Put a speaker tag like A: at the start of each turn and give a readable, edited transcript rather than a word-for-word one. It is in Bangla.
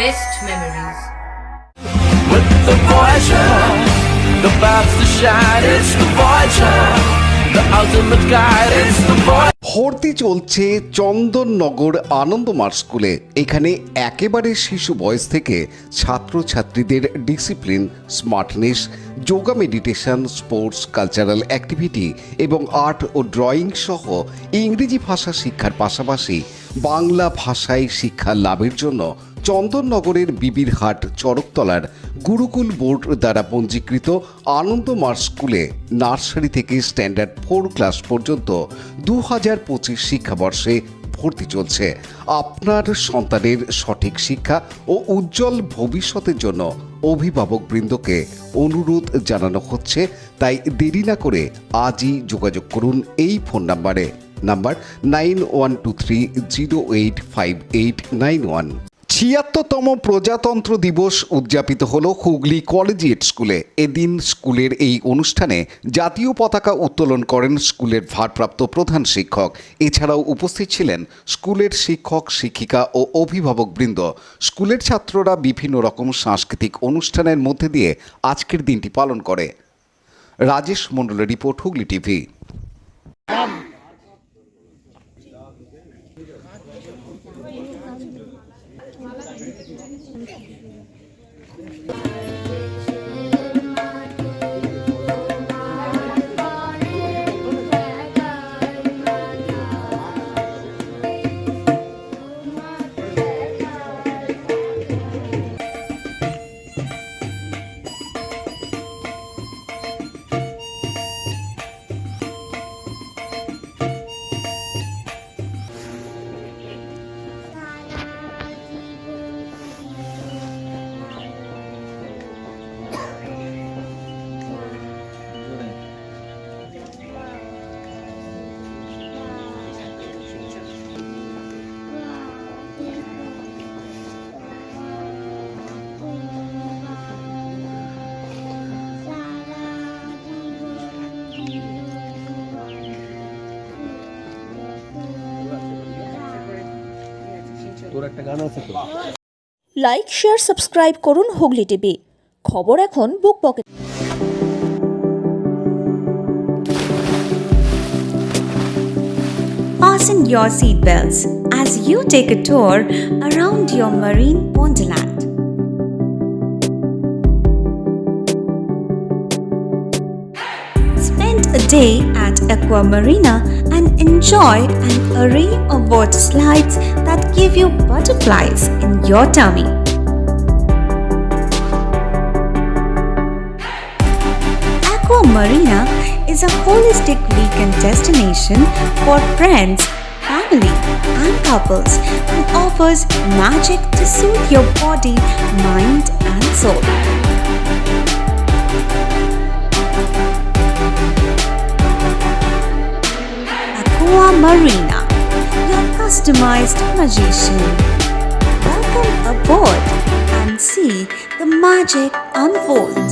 A: best memories.
B: With the Voyager, the path to shine, it's the Voyager, the ultimate guide, it's the Voyager.
C: ভর্তি চলছে চন্দননগর আনন্দমার্গ স্কুলে। এখানে একেবারে শিশু বয়স থেকে ছাত্রছাত্রীদের discipline, smartness, yoga, meditation, sports, cultural activity এবং আর্ট ও ড্রয়িং সহ ইংরেজি ভাষা শিক্ষার পাশাপাশি বাংলা ভাষায় শিক্ষা লাভের জন্য চন্দননগরের বিবিরহাট চড়কতলার গুরুকুল বোর্ড দ্বারা পঞ্জীকৃত আনন্দমার্গ স্কুলে নার্সারি থেকে স্ট্যান্ডার্ড 4 ক্লাস পর্যন্ত 2025 শিক্ষাবর্ষে ভর্তি চলছে। আপনার সন্তানের সঠিক শিক্ষা ও উজ্জ্বল ভবিষ্যতের জন্য অভিভাবকবৃন্দকে অনুরোধ জানানো হচ্ছে, তাই দেরি না করে আজই যোগাযোগ করুন এই ফোন নাম্বার 9123085891। 76তম প্রজাতন্ত্র দিবস উদযাপিত হলো হুগলি কলেজিয়েট স্কুলে। এদিন স্কুলের এই অনুষ্ঠানে জাতীয় পতাকা উত্তোলন করেন স্কুলের ভারপ্রাপ্ত প্রধান শিক্ষক। এছাড়াও উপস্থিত ছিলেন স্কুলের শিক্ষক, শিক্ষিকা ও অভিভাবকবৃন্দ। স্কুলের ছাত্ররা বিভিন্ন রকম সাংস্কৃতিক অনুষ্ঠানের মধ্যে দিয়ে আজকের দিনটি পালন করে। রাজেশ মণ্ডলের report, Hooghly TV.
D: Like, share, subscribe করুন হুগলি টিভি। খবর এখন বুক pocket.
E: Fasten your seatbelts as you take a tour around your marine wonderland. Spend a day at Aqua Marina and enjoy an array of water slides that give you butterflies in your tummy. Aqua Marina is a holistic weekend destination for friends, family, and couples and offers magic to soothe your body, mind, and soul. Aqua Marina, your customized magician. Welcome aboard and see the magic unfold.